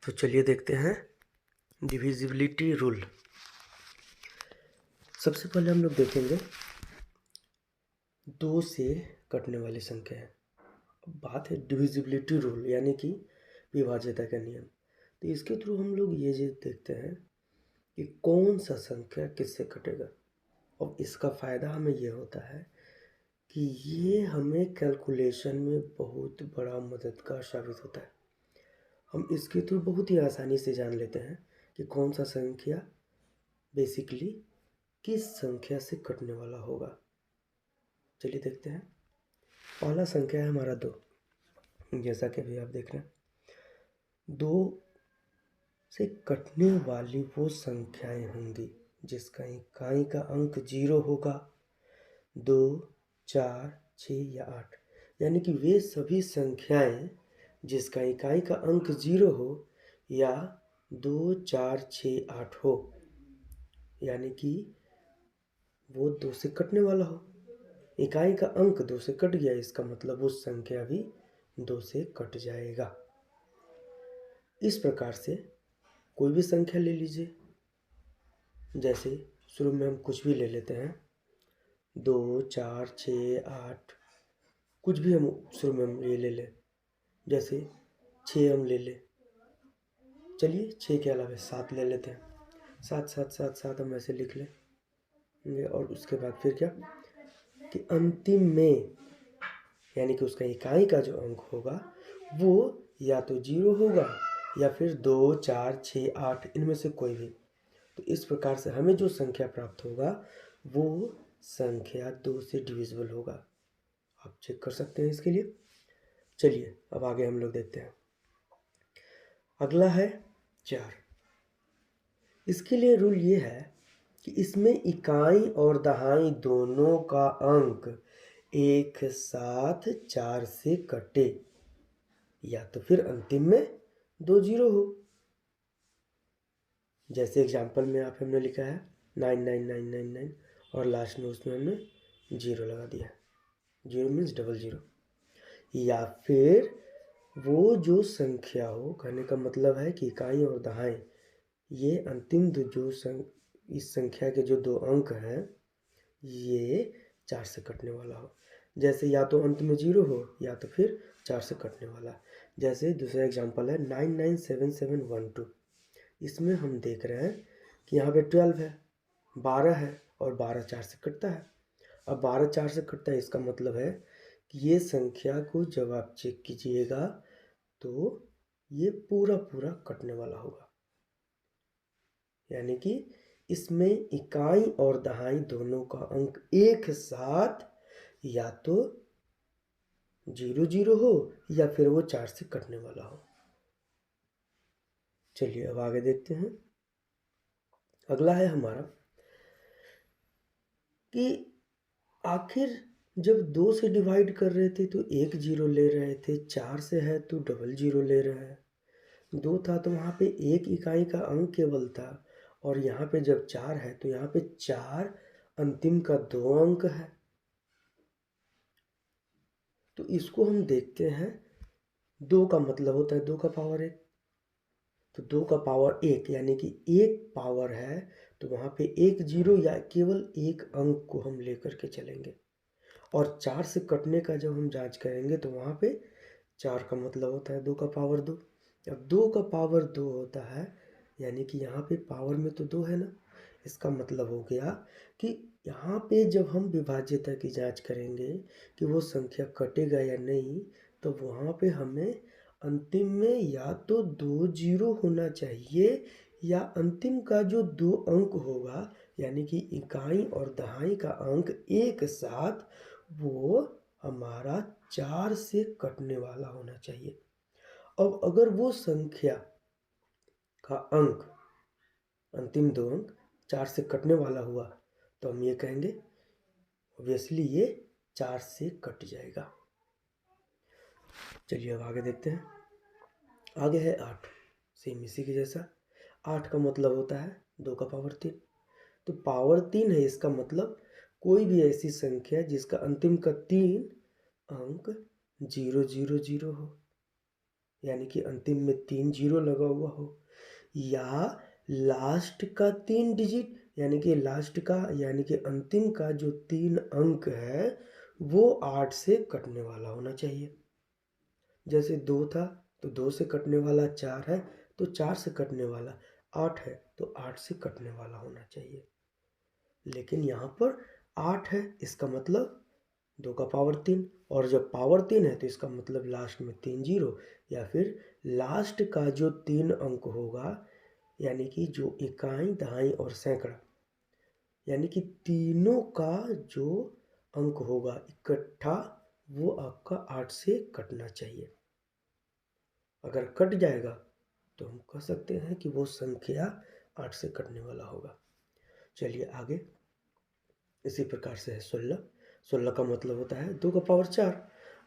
तो चलिए देखते हैं डिविजिबिलिटी रूल। सबसे पहले हम लोग देखेंगे दो से कटने वाली संख्या है। अब बात है डिविजिबिलिटी रूल यानी कि विभाज्यता का नियम। तो इसके थ्रू हम लोग ये चीज़ देखते हैं कि कौन सा संख्या किससे कटेगा। और इसका फ़ायदा हमें ये होता है कि ये हमें कैलकुलेशन में बहुत बड़ा मददगार साबित होता है। हम इसके थ्रू बहुत ही आसानी से जान लेते हैं कि कौन सा संख्या बेसिकली किस संख्या से कटने वाला होगा। चलिए देखते हैं। पहला संख्या है हमारा 2, जैसा कि अभी आप देख रहे हैं। 2 से कटने वाली वो संख्याएं होंगी जिसका इकाई का अंक 0 होगा, 2, 4, 6 या 8। यानी कि वे सभी संख्याएं जिसका इकाई का अंक 0 हो या 2, 4, 6, 8 हो, यानी कि वो 2 से कटने वाला हो। इकाई का अंक 2 से कट गया, इसका मतलब उस संख्या भी 2 से कट जाएगा। इस प्रकार से कोई भी संख्या ले लीजिए। जैसे शुरू में हम कुछ भी ले लेते हैं, 2, 4, 6, 8, कुछ भी हम शुरू में हम ये ले लें। जैसे 6 हम ले लें। चलिए 6 के अलावा 7 ले लेते हैं। 7 7 7 7 हम ऐसे लिख लेंगे। और उसके बाद फिर क्या कि अंतिम में यानी कि उसका इकाई का जो अंक होगा वो या तो 0 होगा या फिर 2, 4, 6, 8 इनमें से कोई भी। तो इस प्रकार से हमें जो संख्या प्राप्त होगा वो संख्या 2 से डिविजिबल होगा। आप चेक कर सकते हैं इसके लिए। चलिए अब आगे हम लोग देखते हैं। अगला है 4। इसके लिए रूल ये है कि इसमें इकाई और दहाई दोनों का अंक एक साथ 4 से कटे या तो फिर अंतिम में 2 0 हो। जैसे एग्जाम्पल में आप हमने लिखा है 99999 और लास्ट में उसमें हमने 0 लगा दिया है। 0 मीन्स 00। या फिर वो जो संख्या हो, कहने का मतलब है कि इकाई और दहाई ये अंतिम इस संख्या के जो 2 अंक हैं ये 4 से कटने वाला हो। जैसे या तो अंत में 0 हो या तो फिर 4 से कटने वाला। जैसे दूसरा एग्जांपल है 997712। इसमें हम देख रहे हैं कि यहाँ पे 12 है, 12 है और 12 4 से कटता है। अब 12 4 से कटता है, इसका मतलब है कि ये संख्या को जब आप चेक कीजिएगा तो ये पूरा पूरा कटने वाला होगा। यानी कि इसमें इकाई और दहाई दोनों का अंक एक साथ या तो 0 0 हो या फिर वो 4 से कटने वाला हो। चलिए अब आगे देखते हैं। अगला है हमारा कि आखिर जब 2 से डिवाइड कर रहे थे तो 1 0 ले रहे थे, 4 से है तो डबल 0 ले रहे हैं। 2 था तो वहाँ पे एक इकाई का अंक केवल था और यहाँ पे जब 4 है तो यहाँ पे 4 अंतिम का 2 अंक है। तो इसको हम देखते हैं। 2 का मतलब होता है 2 का पावर 1। तो 2 का पावर 1 यानी कि 1 पावर है तो वहाँ पे 1 0 या केवल एक अंक को हम लेकर के चलेंगे। और 4 से कटने का जब हम जांच करेंगे तो वहाँ पे 4 का मतलब होता है 2 का पावर 2। अब 2 का पावर 2 होता है यानी कि यहाँ पे पावर में तो 2 है ना। इसका मतलब हो गया कि यहाँ पे जब हम विभाज्यता की जांच करेंगे कि वो संख्या कटेगा या नहीं, तो वहाँ पे हमें अंतिम में या तो 2 0 होना चाहिए या अंतिम का जो 2 अंक होगा यानी कि इकाई और दहाई का अंक एक साथ वो हमारा 4 से कटने वाला होना चाहिए। अब अगर वो संख्या का अंक अंतिम 2 अंक 4 से कटने वाला हुआ तो हम ये कहेंगे ऑब्वियसली ये 4 से कट जाएगा। चलिए अब आगे देखते हैं। आगे है 8। सेम इसी के जैसा। 8 का मतलब होता है 2 का पावर 3। तो पावर 3 है, इसका मतलब कोई भी ऐसी संख्या जिसका अंतिम का 3 अंक 0 0 0 हो। यानी कि अंतिम में 3 जीरो लगा हुआ हो, या लास्ट का 3 डिजिट यानी कि लास्ट का यानी कि अंतिम का जो 3 अंक है वो 8 से कटने वाला होना चाहिए। जैसे 2 था तो 2 से कटने वाला 4 है, तो 4 से कटने वाला 8 है, तो 8 से कटने वाला होना चाहिए। लेकिन यहाँ पर 8 है, इसका मतलब 2 का पावर 3, और जब पावर 3 है तो इसका मतलब लास्ट में 3 जीरो, या फिर लास्ट का जो 3 अंक होगा यानी कि जो इकाई, दहाई और सैकड़ा, यानी कि तीनों का जो अंक होगा इकट्ठा, वो आपका 8 से कटना चाहिए। अगर कट जाएगा तो हम कह सकते हैं कि वो संख्या 8 से कटने वाला होगा। चलिए आगे। इसी प्रकार से है 16। 16 का मतलब होता है 2 का पावर 4।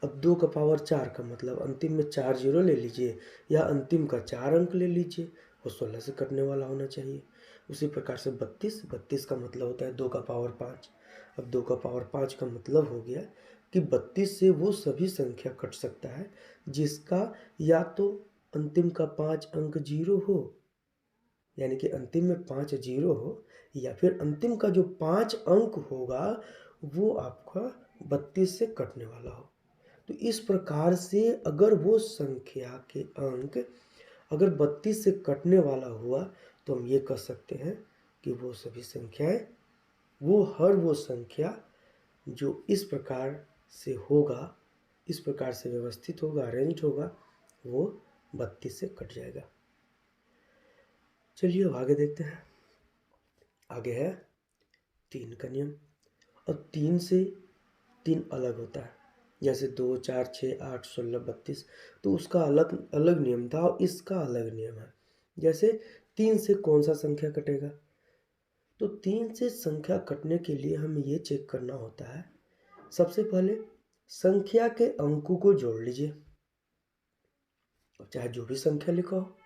अब 2 का पावर 4 का मतलब अंतिम में 4 जीरो ले लीजिए, या अंतिम का 4 अंक ले लीजिए, वो 16 से कटने वाला होना चाहिए। उसी प्रकार से 32। 32 का मतलब होता है 2 का पावर 5। अब 2 का पावर 5 का मतलब हो गया कि 32 से वो सभी संख्या कट सकता है जिसका या तो अंतिम का 5 अंक जीरो हो, यानी कि अंतिम में 5 जीरो हो, या फिर अंतिम का जो 5 अंक होगा वो आपका 32 से कटने वाला हो। तो इस प्रकार से अगर वो संख्या के अंक अगर 32 से कटने वाला हुआ तो हम ये कह सकते हैं कि वो सभी संख्याएं, हर वो संख्या जो इस प्रकार से होगा, इस प्रकार से व्यवस्थित होगा, अरेंज होगा, वो 32 से कट जाएगा। चलिए अब आगे देखते हैं। आगे है 3 का नियम। अब 3 से 3 अलग होता है, जैसे 2, 4, 6, 8, 16, 32, तो उसका अलग अलग नियम था और इसका अलग नियम है। जैसे 3 से कौन सा संख्या कटेगा, तो 3 से संख्या कटने के लिए हमें ये चेक करना होता है। सबसे पहले संख्या के अंकों को जोड़ लीजिए, चाहे जो भी संख्या लिखा हो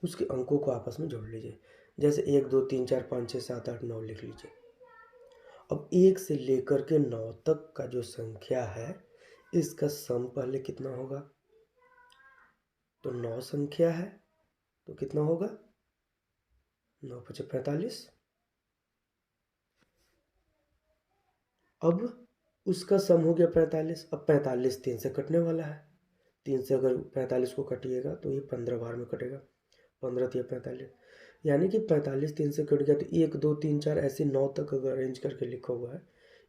उसके अंकों को आपस में जोड़ लीजिए। जैसे 1, 2, 3, 4, 5, 6, 7, 8, 9 लिख लीजिए। अब 1 से लेकर के 9 तक का जो संख्या है इसका सम पहले कितना होगा, तो 9 संख्या है तो कितना होगा, 9 पचे 45। अब उसका सम हो गया 45। अब 45 3 से कटने वाला है, 3 से अगर 45 को कटिएगा तो ये 15 बार में कटेगा, 15 तिया 45, यानी कि 45 3 से कट गया तो 1, 2, 3, 4 ऐसे 9 तक अगर अरेंज करके लिखा हुआ है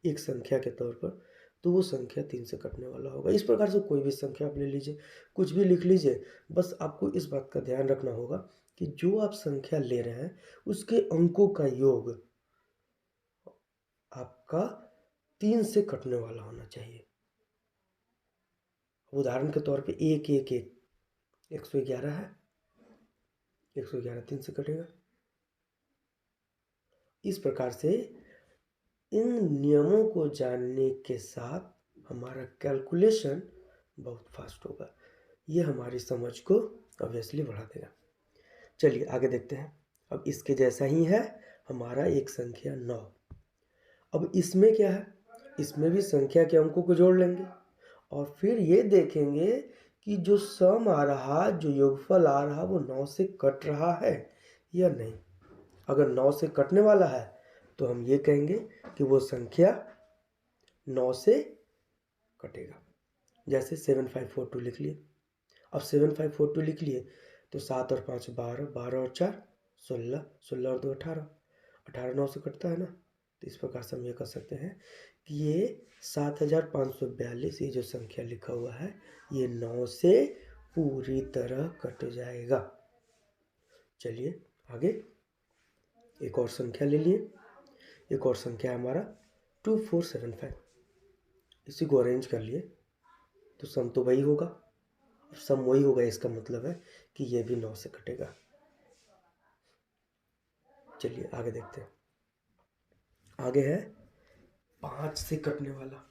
एक संख्या के तौर पर, तो वो संख्या 3 से कटने वाला होगा। इस प्रकार से कोई भी संख्या आप ले लीजिए, कुछ भी लिख लीजिए, बस आपको इस बात का ध्यान रखना होगा कि जो आप संख्या ले रहे हैं उसके अंकों का योग आपका 3 से कटने वाला होना चाहिए। उदाहरण के तौर पे 1, 1, 1, 111 है, 111 3 से कटेगा। इस प्रकार से इन नियमों को जानने के साथ हमारा कैलकुलेशन बहुत फास्ट होगा, ये हमारी समझ को ऑब्वियसली बढ़ा देगा। चलिए आगे देखते हैं। अब इसके जैसा ही है हमारा एक संख्या 9। अब इसमें क्या है, इसमें भी संख्या के अंकों को जोड़ लेंगे और फिर ये देखेंगे कि जो सम आ रहा, जो योगफल आ रहा वो 9 से कट रहा है या नहीं। अगर 9 से कटने वाला है तो हम ये कहेंगे कि वो संख्या 9 से कटेगा। जैसे 7542 लिख लिए। अब 7542 लिख लिए तो 7 और 5 12, 12 और 4 16, 16 और 2 18, 18 9 से कटता है ना। तो इस प्रकार से हम ये कर सकते हैं कि ये 7542 ये जो संख्या लिखा हुआ है ये 9 से पूरी तरह कट जाएगा। चलिए आगे एक और संख्या ले लिए। एक और संख्या है हमारा 2475। इसी को अरेंज कर लिए तो सम तो वही होगा। अब सम वही होगा इसका मतलब है कि ये भी 9 से कटेगा। चलिए आगे देखते हैं। आगे है 5 से कटने वाला।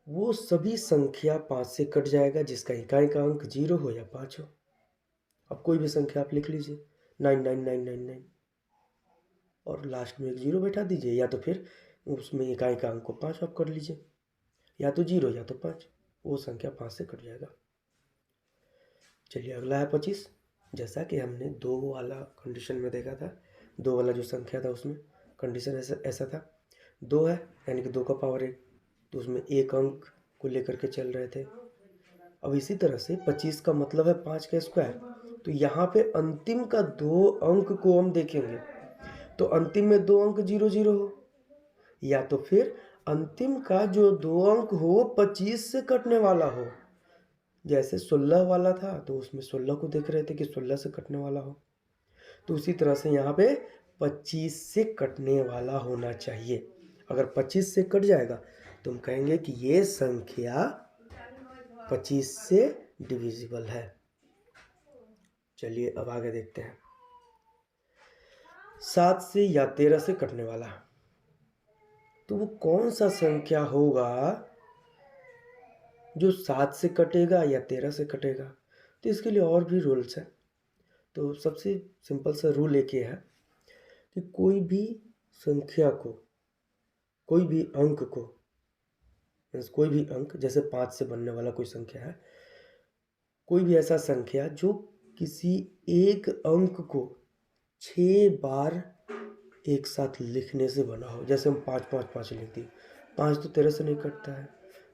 वो सभी संख्या 5 से कट जाएगा जिसका इकाई का अंक 0 हो या 5 हो। अब कोई भी संख्या आप लिख लीजिए 99999 और लास्ट में एक 0 बैठा दीजिए, या तो फिर उसमें इकाई का अंक को 5 आप कर लीजिए, या तो 0 या तो 5, वो संख्या 5 से कट जाएगा। चलिए अगला है 25। जैसा कि हमने 2 वाला कंडीशन में देखा था, 2 वाला जो संख्या था उसमें कंडीशन ऐसा था, 2 है यानी कि 2 का पावर 1, तो उसमें एक अंक को लेकर के चल रहे थे। अब इसी तरह से 25 का मतलब है 5 का स्क्वायर, तो यहाँ पे अंतिम का 2 अंक को हम देखेंगे तो अंतिम में 2 अंक 0 0 हो, या तो फिर अंतिम का जो 2 अंक हो 25 से कटने वाला हो। जैसे 16 वाला था तो उसमें 16 को देख रहे थे कि 16 से कटने वाला हो, तो उसी तरह से यहाँ पे 25 से कटने वाला होना चाहिए। अगर 25 से कट जाएगा तो हम कहेंगे कि ये संख्या 25 से डिविजिबल है। चलिए अब आगे देखते हैं। 7 से या 13 से कटने वाला, तो वो कौन सा संख्या होगा जो 7 से कटेगा या 13 से कटेगा? तो इसके लिए और भी रूल्स हैं। तो सबसे सिंपल सा रूल एक ये है कि कोई भी संख्या को, कोई भी अंक को, कोई भी अंक जैसे 5 से बनने वाला कोई संख्या है, कोई भी ऐसा संख्या जो किसी एक अंक को 6 बार एक साथ लिखने से बना हो। जैसे हम 5 5 5 लिख दिए, 5 तो 13 से नहीं कटता है,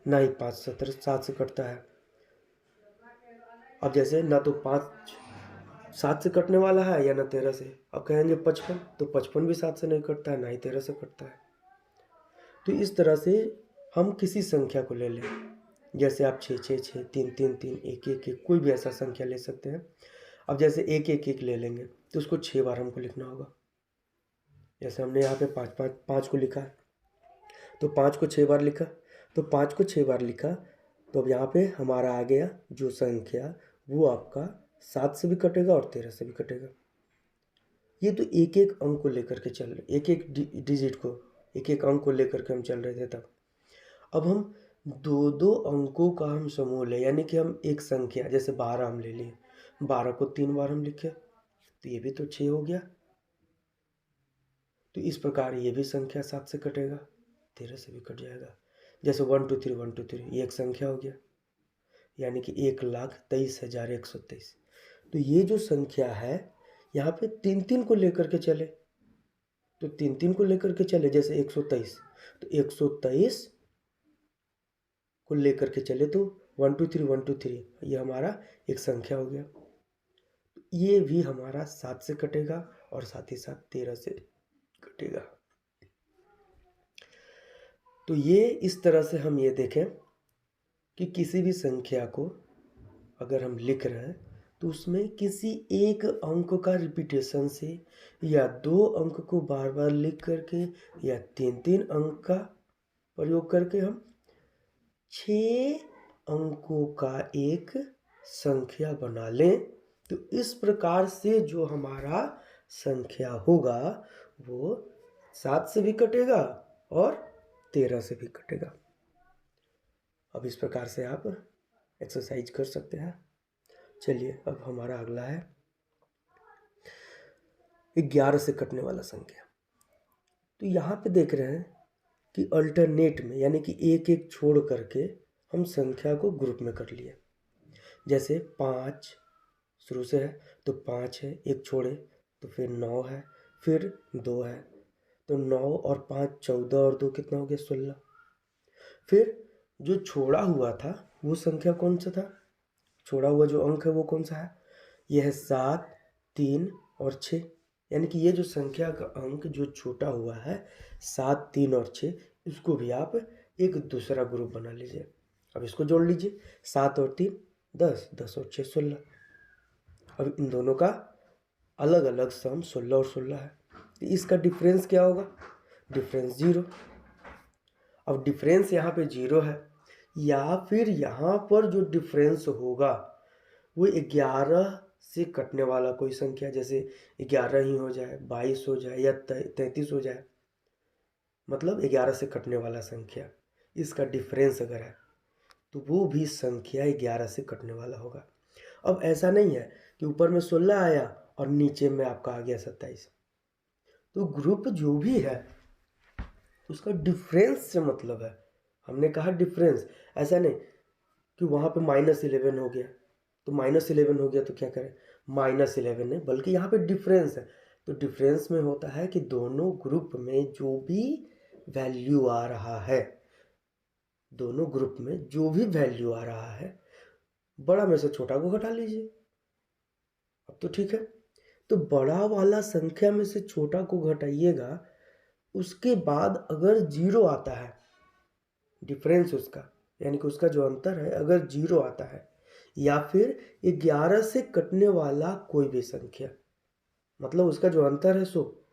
ना ही 5 7 से कटता है। अब जैसे ना तो 5 7 से कटने वाला है या ना 13 से। अब कहेंगे 55, तो 55 भी 7 से नहीं कटता है, ना ही 13 से कटता है। तो इस तरह से हम किसी संख्या को ले लें, जैसे आप 6 6 6 3 3 3 1 1 1 कोई भी ऐसा संख्या ले सकते हैं। अब जैसे 1 1 1 ले लेंगे तो उसको 6 बार हमको लिखना होगा। जैसे हमने यहाँ पे 5 5 5 को लिखा है, तो 5 को 6 बार लिखा, तो 5 को 6 बार लिखा, तो अब यहाँ पे हमारा आ गया जो संख्या वो आपका 7 से भी कटेगा और 13 से भी कटेगा। ये तो एक एक अंक को लेकर के चल रहे, एक एक डिजिट को, एक एक अंक को लेकर के हम चल रहे थे तब। अब हम 2 2 अंकों का हम समूह लें, यानी कि हम एक संख्या जैसे 12 हम ले लिए, 12 को 3 बार हम लिखे तो ये भी तो 6 हो गया। तो इस प्रकार ये भी संख्या 7 से कटेगा, 13 से भी कट जाएगा। जैसे 1 2 3 1 2 3 ये एक संख्या हो गया, यानी कि 1,23,123। तो ये जो संख्या है यहाँ पे 3 3 को लेकर के चले, तो 3 3 को लेकर के चले, जैसे 123, तो 123 को लेकर के चले तो 1 2 3 1 2 3 ये हमारा एक संख्या हो गया। ये भी हमारा 7 से कटेगा और साथ ही साथ 13 से कटेगा। तो ये इस तरह से हम ये देखें कि किसी भी संख्या को अगर हम लिख रहे हैं तो उसमें किसी एक अंक का रिपीटेशन से या 2 अंक को बार बार लिख करके या 3 3 अंक का प्रयोग करके हम 6 अंकों का एक संख्या बना लें। तो इस प्रकार से जो हमारा संख्या होगा वो 7 से भी कटेगा और 13 से भी कटेगा। अब इस प्रकार से आप एक्सरसाइज कर सकते हैं। चलिए अब हमारा अगला है 11 से कटने वाला संख्या। तो यहाँ पे देख रहे हैं कि अल्टरनेट में, यानी कि एक एक छोड़ करके हम संख्या को ग्रुप में कर लिए। जैसे 5 शुरू से है तो 5 है, एक छोड़े तो फिर 9 है, फिर 2 है, तो 9 और 5 14 और 2 कितना हो गया 16। फिर जो छोड़ा हुआ था वो संख्या कौन सा था, छोड़ा हुआ जो अंक है वो कौन सा है, यह है 7 3 और 6। यानी कि ये जो संख्या का अंक जो छोटा हुआ है 7 3 और 6, इसको भी आप एक दूसरा ग्रुप बना लीजिए। अब इसको जोड़ लीजिए, 7 और 3 10, 10 और 6 16। अब इन दोनों का अलग अलग सम 16 और 16 है, तो इसका डिफरेंस क्या होगा, डिफरेंस 0। अब डिफरेंस यहाँ पे 0 है, या फिर यहाँ पर जो डिफरेंस होगा वो 11 से कटने वाला कोई संख्या, जैसे 11 ही हो जाए, 22 हो जाए या 33 हो जाए, मतलब 11 से कटने वाला संख्या, इसका डिफरेंस अगर है तो वो भी संख्या 11 से कटने वाला होगा। अब ऐसा नहीं है कि ऊपर में 16 आया और नीचे में आपका आ गया 27। तो ग्रुप जो भी है उसका डिफरेंस से मतलब है। हमने कहा डिफरेंस, ऐसा नहीं कि वहाँ पे -11 हो गया तो -11 हो गया तो क्या करें, -11 है, बल्कि यहाँ पे डिफरेंस है। तो डिफरेंस में होता है कि दोनों ग्रुप में जो भी वैल्यू आ रहा है, दोनों ग्रुप में जो भी वैल्यू आ रहा है, बड़ा में से छोटा को घटा लीजिए। अब तो ठीक है। तो बड़ा वाला संख्या में से छोटा को घटाइएगा, उसके बाद अगर जीरो आता है, डिफरेंस उसका, यानी कि उसका जो अंतर है अगर जीरो आता है, या फिर 11 से कटने वाला कोई भी संख्या, मतलब उसका जो अंतर है सो,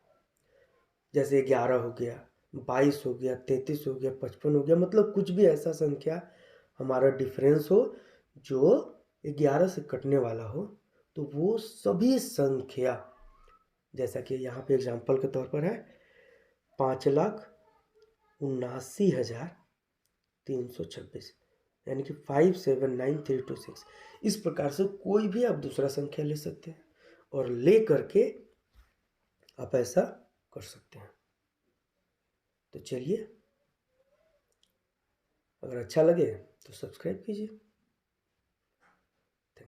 जैसे 11 हो गया, 22 हो गया, 33 हो गया, 55 हो गया, मतलब कुछ भी ऐसा संख्या हमारा डिफरेंस हो जो 11 से कटने वाला हो, तो वो सभी संख्या, जैसा कि यहाँ पे एग्जाम्पल के तौर पर है 5,79,326, यानी कि 579,326। इस प्रकार से कोई भी आप दूसरा संख्या ले सकते हैं और ले करके आप ऐसा कर सकते हैं। तो चलिए, अगर अच्छा लगे तो सब्सक्राइब कीजिए।